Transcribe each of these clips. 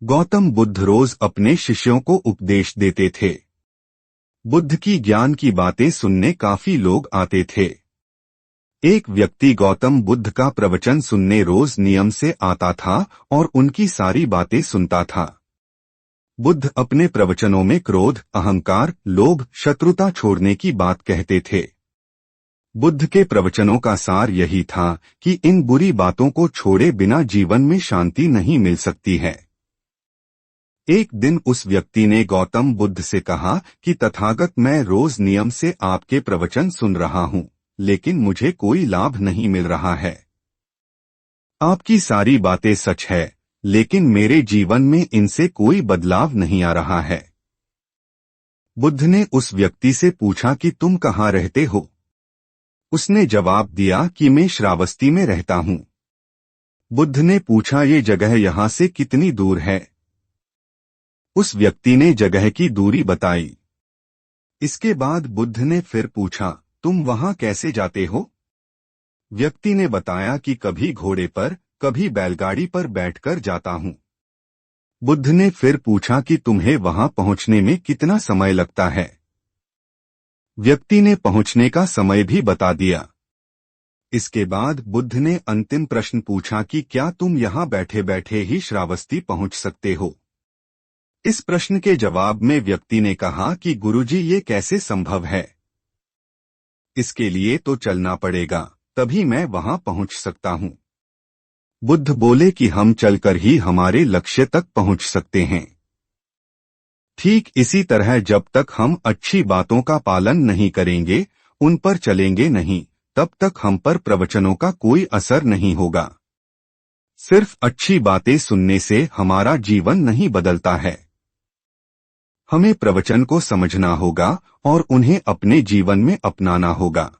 गौतम बुद्ध रोज अपने शिष्यों को उपदेश देते थे। बुद्ध की ज्ञान की बातें सुनने काफी लोग आते थे। एक व्यक्ति गौतम बुद्ध का प्रवचन सुनने रोज नियम से आता था और उनकी सारी बातें सुनता था। बुद्ध अपने प्रवचनों में क्रोध, अहंकार, लोभ, शत्रुता छोड़ने की बात कहते थे। बुद्ध के प्रवचनों का सार यही था कि इन बुरी बातों को छोड़े बिना जीवन में शांति नहीं मिल सकती है। एक दिन उस व्यक्ति ने गौतम बुद्ध से कहा कि तथागत, मैं रोज नियम से आपके प्रवचन सुन रहा हूं, लेकिन मुझे कोई लाभ नहीं मिल रहा है। आपकी सारी बातें सच है, लेकिन मेरे जीवन में इनसे कोई बदलाव नहीं आ रहा है। बुद्ध ने उस व्यक्ति से पूछा कि तुम कहाँ रहते हो? उसने जवाब दिया कि मैं श्रावस्ती में रहता हूं। बुद्ध ने पूछा, ये जगह यहां से कितनी दूर है? उस व्यक्ति ने जगह की दूरी बताई। इसके बाद बुद्ध ने फिर पूछा, तुम वहां कैसे जाते हो? व्यक्ति ने बताया कि कभी घोड़े पर, कभी बैलगाड़ी पर बैठकर जाता हूं। बुद्ध ने फिर पूछा कि तुम्हें वहां पहुंचने में कितना समय लगता है? व्यक्ति ने पहुंचने का समय भी बता दिया। इसके बाद बुद्ध ने अंतिम प्रश्न पूछा कि क्या तुम यहां बैठे बैठे ही श्रावस्ती पहुंच सकते हो? इस प्रश्न के जवाब में व्यक्ति ने कहा कि गुरुजी, ये कैसे संभव है? इसके लिए तो चलना पड़ेगा, तभी मैं वहां पहुंच सकता हूं। बुद्ध बोले कि हम चलकर ही हमारे लक्ष्य तक पहुंच सकते हैं। ठीक इसी तरह जब तक हम अच्छी बातों का पालन नहीं करेंगे, उन पर चलेंगे नहीं, तब तक हम पर प्रवचनों का कोई असर नहीं होगा। सिर्फ अच्छी बातें सुनने से हमारा जीवन नहीं बदलता है। हमें प्रवचन को समझना होगा और उन्हें अपने जीवन में अपनाना होगा।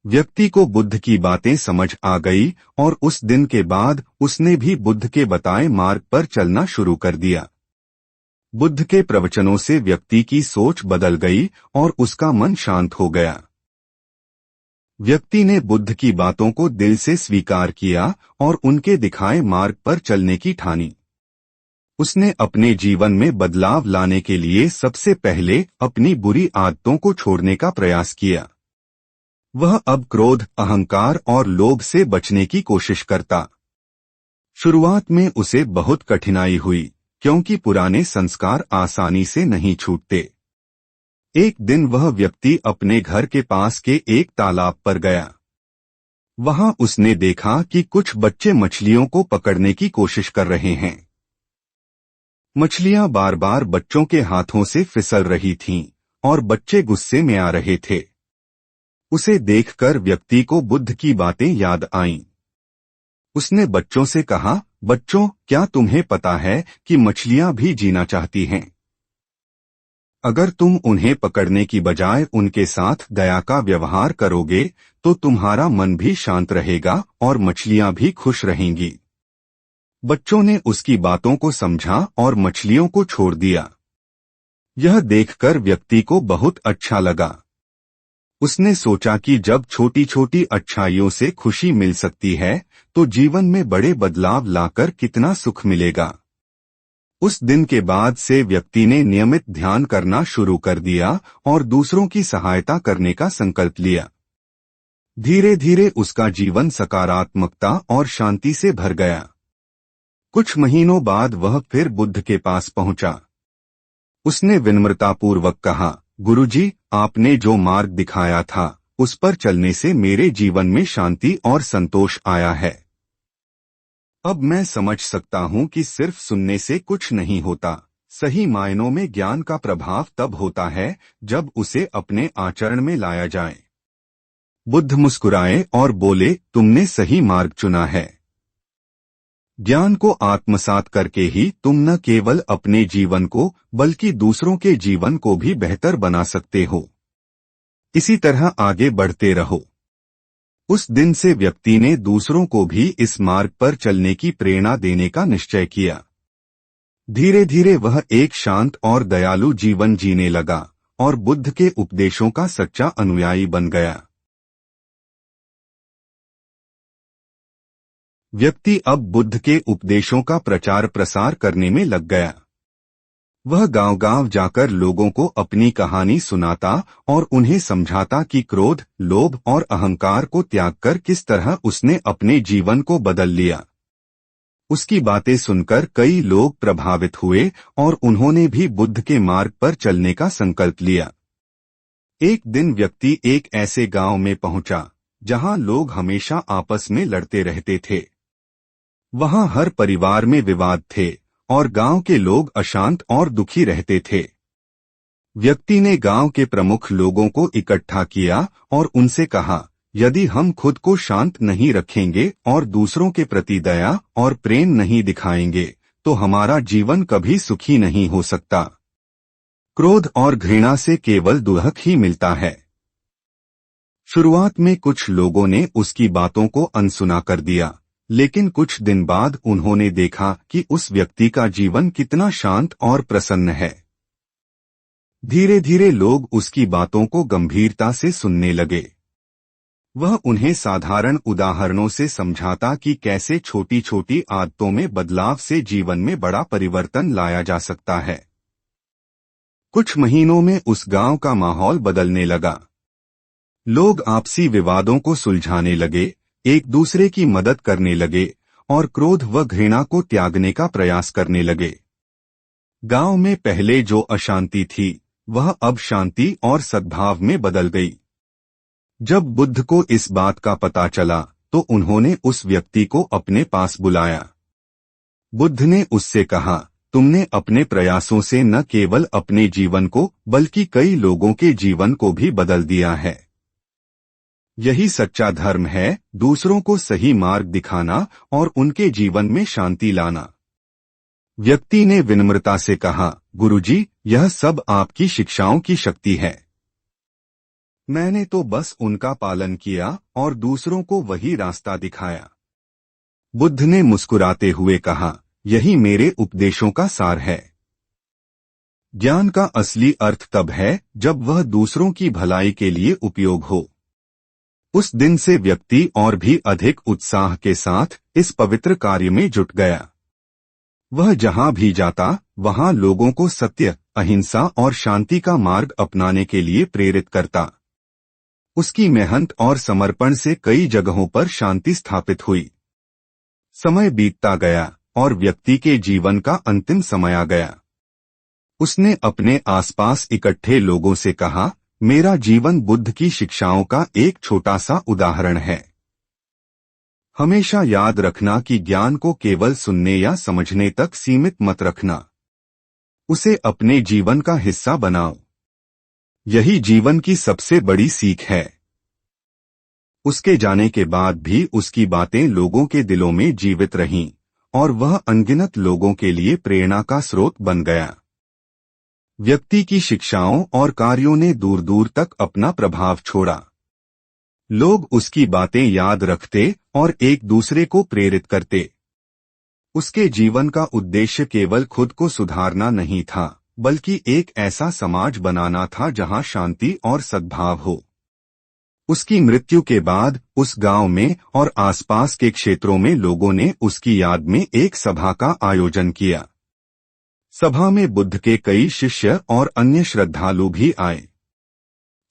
व्यक्ति को बुद्ध की बातें समझ आ गई और उस दिन के बाद उसने भी बुद्ध के बताए मार्ग पर चलना शुरू कर दिया। बुद्ध के प्रवचनों से व्यक्ति की सोच बदल गई और उसका मन शांत हो गया। व्यक्ति ने बुद्ध की बातों को दिल से स्वीकार किया और उनके दिखाए मार्ग पर चलने की ठानी। उसने अपने जीवन में बदलाव लाने के लिए सबसे पहले अपनी बुरी आदतों को छोड़ने का प्रयास किया। वह अब क्रोध, अहंकार और लोभ से बचने की कोशिश करता। शुरुआत में उसे बहुत कठिनाई हुई, क्योंकि पुराने संस्कार आसानी से नहीं छूटते। एक दिन वह व्यक्ति अपने घर के पास के एक तालाब पर गया। वहां उसने देखा कि कुछ बच्चे मछलियों को पकड़ने की कोशिश कर रहे हैं। मछलियां बार बार बच्चों के हाथों से फिसल रही थीं और बच्चे गुस्से में आ रहे थे। उसे देखकर व्यक्ति को बुद्ध की बातें याद आईं। उसने बच्चों से कहा, बच्चों, क्या तुम्हें पता है कि मछलियां भी जीना चाहती हैं? अगर तुम उन्हें पकड़ने की बजाय उनके साथ दया का व्यवहार करोगे तो तुम्हारा मन भी शांत रहेगा और मछलियां भी खुश रहेंगी। बच्चों ने उसकी बातों को समझा और मछलियों को छोड़ दिया। यह देखकर व्यक्ति को बहुत अच्छा लगा। उसने सोचा कि जब छोटी छोटी अच्छाइयों से खुशी मिल सकती है तो जीवन में बड़े बदलाव लाकर कितना सुख मिलेगा। उस दिन के बाद से व्यक्ति ने नियमित ध्यान करना शुरू कर दिया और दूसरों की सहायता करने का संकल्प लिया। धीरे धीरे उसका जीवन सकारात्मकता और शांति से भर गया। कुछ महीनों बाद वह फिर बुद्ध के पास पहुंचा। उसने विनम्रतापूर्वक कहा, गुरुजी, आपने जो मार्ग दिखाया था उस पर चलने से मेरे जीवन में शांति और संतोष आया है। अब मैं समझ सकता हूं कि सिर्फ सुनने से कुछ नहीं होता। सही मायनों में ज्ञान का प्रभाव तब होता है जब उसे अपने आचरण में लाया जाए। बुद्ध मुस्कुराए और बोले, तुमने सही मार्ग चुना है। ज्ञान को आत्मसात करके ही तुम न केवल अपने जीवन को बल्कि दूसरों के जीवन को भी बेहतर बना सकते हो। इसी तरह आगे बढ़ते रहो। उस दिन से व्यक्ति ने दूसरों को भी इस मार्ग पर चलने की प्रेरणा देने का निश्चय किया। धीरे धीरे वह एक शांत और दयालु जीवन जीने लगा और बुद्ध के उपदेशों का सच्चा अनुयायी बन गया। व्यक्ति अब बुद्ध के उपदेशों का प्रचार प्रसार करने में लग गया। वह गांव-गांव जाकर लोगों को अपनी कहानी सुनाता और उन्हें समझाता कि क्रोध, लोभ और अहंकार को त्याग कर किस तरह उसने अपने जीवन को बदल लिया। उसकी बातें सुनकर कई लोग प्रभावित हुए और उन्होंने भी बुद्ध के मार्ग पर चलने का संकल्प लिया। एक दिन व्यक्ति एक ऐसे गांव में पहुंचा जहां लोग हमेशा आपस में लड़ते रहते थे। वहां हर परिवार में विवाद थे और गांव के लोग अशांत और दुखी रहते थे। व्यक्ति ने गांव के प्रमुख लोगों को इकट्ठा किया और उनसे कहा, यदि हम खुद को शांत नहीं रखेंगे और दूसरों के प्रति दया और प्रेम नहीं दिखाएंगे, तो हमारा जीवन कभी सुखी नहीं हो सकता। क्रोध और घृणा से केवल दुख ही मिलता है। शुरुआत में कुछ लोगों ने उसकी बातों को अनसुना कर दिया, लेकिन कुछ दिन बाद उन्होंने देखा कि उस व्यक्ति का जीवन कितना शांत और प्रसन्न है। धीरे धीरे लोग उसकी बातों को गंभीरता से सुनने लगे। वह उन्हें साधारण उदाहरणों से समझाता कि कैसे छोटी छोटी आदतों में बदलाव से जीवन में बड़ा परिवर्तन लाया जा सकता है। कुछ महीनों में उस गांव का माहौल बदलने लगा। लोग आपसी विवादों को सुलझाने लगे, एक दूसरे की मदद करने लगे और क्रोध व घृणा को त्यागने का प्रयास करने लगे। गांव में पहले जो अशांति थी वह अब शांति और सद्भाव में बदल गई। जब बुद्ध को इस बात का पता चला तो उन्होंने उस व्यक्ति को अपने पास बुलाया। बुद्ध ने उससे कहा, तुमने अपने प्रयासों से न केवल अपने जीवन को बल्कि कई लोगों के जीवन को भी बदल दिया है। यही सच्चा धर्म है, दूसरों को सही मार्ग दिखाना और उनके जीवन में शांति लाना। व्यक्ति ने विनम्रता से कहा, गुरुजी, यह सब आपकी शिक्षाओं की शक्ति है। मैंने तो बस उनका पालन किया और दूसरों को वही रास्ता दिखाया। बुद्ध ने मुस्कुराते हुए कहा, यही मेरे उपदेशों का सार है। ज्ञान का असली अर्थ तब है जब वह दूसरों की भलाई के लिए उपयोग हो। उस दिन से व्यक्ति और भी अधिक उत्साह के साथ इस पवित्र कार्य में जुट गया। वह जहां भी जाता वहां लोगों को सत्य, अहिंसा और शांति का मार्ग अपनाने के लिए प्रेरित करता। उसकी मेहनत और समर्पण से कई जगहों पर शांति स्थापित हुई। समय बीतता गया और व्यक्ति के जीवन का अंतिम समय आ गया। उसने अपने आसपास इकट्ठे लोगों से कहा, मेरा जीवन बुद्ध की शिक्षाओं का एक छोटा सा उदाहरण है। हमेशा याद रखना कि ज्ञान को केवल सुनने या समझने तक सीमित मत रखना। उसे अपने जीवन का हिस्सा बनाओ। यही जीवन की सबसे बड़ी सीख है। उसके जाने के बाद भी उसकी बातें लोगों के दिलों में जीवित रहीं और वह अनगिनत लोगों के लिए प्रेरणा का स्रोत बन गया। व्यक्ति की शिक्षाओं और कार्यों ने दूर दूर तक अपना प्रभाव छोड़ा। लोग उसकी बातें याद रखते और एक दूसरे को प्रेरित करते। उसके जीवन का उद्देश्य केवल खुद को सुधारना नहीं था, बल्कि एक ऐसा समाज बनाना था जहां शांति और सद्भाव हो। उसकी मृत्यु के बाद उस गांव में और आसपास के क्षेत्रों में लोगों ने उसकी याद में एक सभा का आयोजन किया। सभा में बुद्ध के कई शिष्य और अन्य श्रद्धालु भी आए।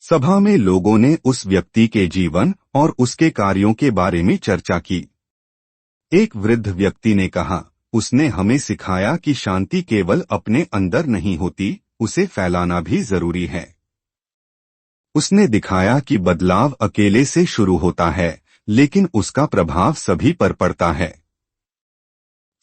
सभा में लोगों ने उस व्यक्ति के जीवन और उसके कार्यों के बारे में चर्चा की। एक वृद्ध व्यक्ति ने कहा, उसने हमें सिखाया कि शांति केवल अपने अंदर नहीं होती, उसे फैलाना भी जरूरी है। उसने दिखाया कि बदलाव अकेले से शुरू होता है, लेकिन उसका प्रभाव सभी पर पड़ता है।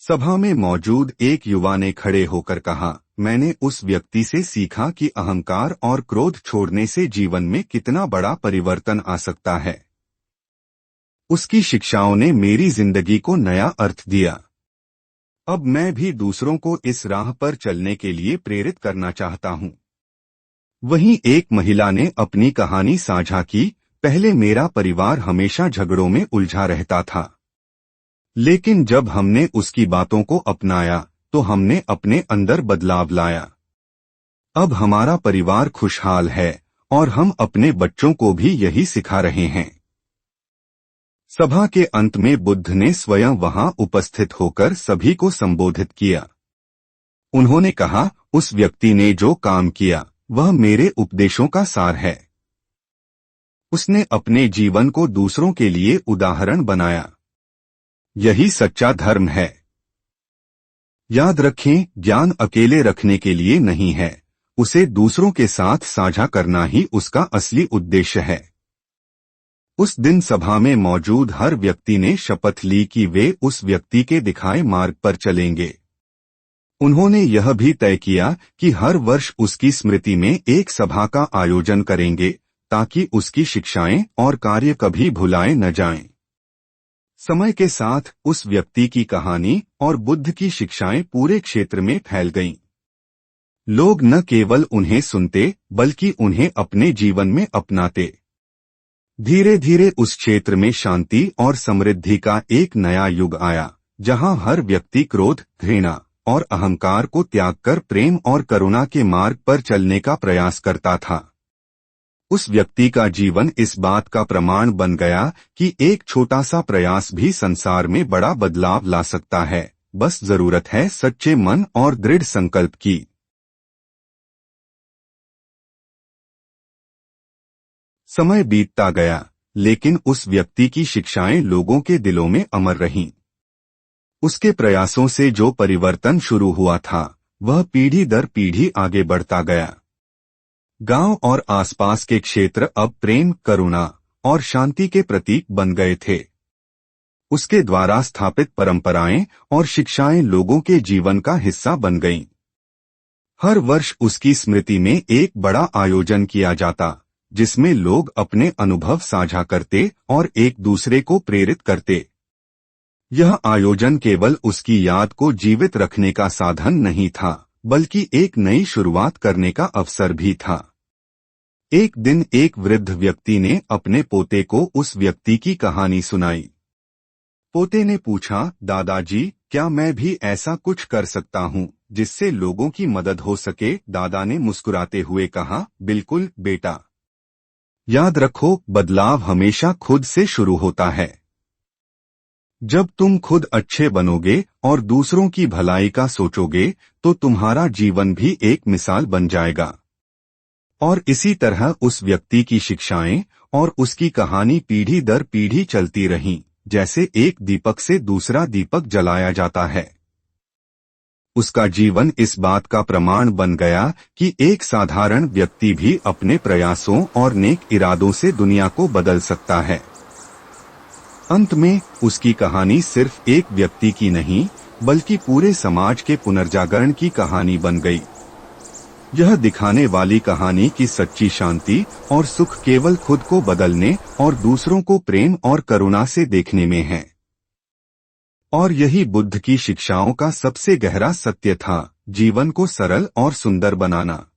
सभा में मौजूद एक युवा ने खड़े होकर कहा, मैंने उस व्यक्ति से सीखा कि अहंकार और क्रोध छोड़ने से जीवन में कितना बड़ा परिवर्तन आ सकता है। उसकी शिक्षाओं ने मेरी जिंदगी को नया अर्थ दिया। अब मैं भी दूसरों को इस राह पर चलने के लिए प्रेरित करना चाहता हूँ। वहीं एक महिला ने अपनी कहानी साझा की, पहले मेरा परिवार हमेशा झगड़ों में उलझा रहता था, लेकिन जब हमने उसकी बातों को अपनाया तो हमने अपने अंदर बदलाव लाया। अब हमारा परिवार खुशहाल है और हम अपने बच्चों को भी यही सिखा रहे हैं। सभा के अंत में बुद्ध ने स्वयं वहां उपस्थित होकर सभी को संबोधित किया। उन्होंने कहा, उस व्यक्ति ने जो काम किया वह मेरे उपदेशों का सार है। उसने अपने जीवन को दूसरों के लिए उदाहरण बनाया। यही सच्चा धर्म है। याद रखें, ज्ञान अकेले रखने के लिए नहीं है, उसे दूसरों के साथ साझा करना ही उसका असली उद्देश्य है। उस दिन सभा में मौजूद हर व्यक्ति ने शपथ ली कि वे उस व्यक्ति के दिखाए मार्ग पर चलेंगे। उन्होंने यह भी तय किया कि हर वर्ष उसकी स्मृति में एक सभा का आयोजन करेंगे ताकि उसकी शिक्षाएं और कार्य कभी भुलाए न जाएं। समय के साथ उस व्यक्ति की कहानी और बुद्ध की शिक्षाएं पूरे क्षेत्र में फैल गईं। लोग न केवल उन्हें सुनते बल्कि उन्हें अपने जीवन में अपनाते। धीरे धीरे उस क्षेत्र में शांति और समृद्धि का एक नया युग आया, जहां हर व्यक्ति क्रोध, घृणा और अहंकार को त्याग कर प्रेम और करुणा के मार्ग पर चलने का प्रयास करता था। उस व्यक्ति का जीवन इस बात का प्रमाण बन गया कि एक छोटा सा प्रयास भी संसार में बड़ा बदलाव ला सकता है, बस जरूरत है सच्चे मन और दृढ़ संकल्प की। समय बीतता गया, लेकिन उस व्यक्ति की शिक्षाएं लोगों के दिलों में अमर रहीं। उसके प्रयासों से जो परिवर्तन शुरू हुआ था, वह पीढ़ी दर पीढ़ी आगे बढ़ता गया। गांव और आसपास के क्षेत्र अब प्रेम, करुणा और शांति के प्रतीक बन गए थे। उसके द्वारा स्थापित परंपराएं और शिक्षाएं लोगों के जीवन का हिस्सा बन गईं। हर वर्ष उसकी स्मृति में एक बड़ा आयोजन किया जाता, जिसमें लोग अपने अनुभव साझा करते और एक दूसरे को प्रेरित करते। यह आयोजन केवल उसकी याद को जीवित रखने का साधन नहीं था, बल्कि एक नई शुरुआत करने का अवसर भी था। एक दिन एक वृद्ध व्यक्ति ने अपने पोते को उस व्यक्ति की कहानी सुनाई। पोते ने पूछा, दादाजी, क्या मैं भी ऐसा कुछ कर सकता हूँ जिससे लोगों की मदद हो सके? दादा ने मुस्कुराते हुए कहा, बिल्कुल बेटा। याद रखो, बदलाव हमेशा खुद से शुरू होता है। जब तुम खुद अच्छे बनोगे और दूसरों की भलाई का सोचोगे, तो तुम्हारा जीवन भी एक मिसाल बन जाएगा। और इसी तरह उस व्यक्ति की शिक्षाएं और उसकी कहानी पीढ़ी दर पीढ़ी चलती रहीं, जैसे एक दीपक से दूसरा दीपक जलाया जाता है। उसका जीवन इस बात का प्रमाण बन गया कि एक साधारण व्यक्ति भी अपने प्रयासों और नेक इरादों से दुनिया को बदल सकता है। अंत में उसकी कहानी सिर्फ एक व्यक्ति की नहीं, बल्कि पूरे समाज के पुनर्जागरण की कहानी बन गई। यह दिखाने वाली कहानी की सच्ची शांति और सुख केवल खुद को बदलने और दूसरों को प्रेम और करुणा से देखने में है। और यही बुद्ध की शिक्षाओं का सबसे गहरा सत्य था, जीवन को सरल और सुंदर बनाना।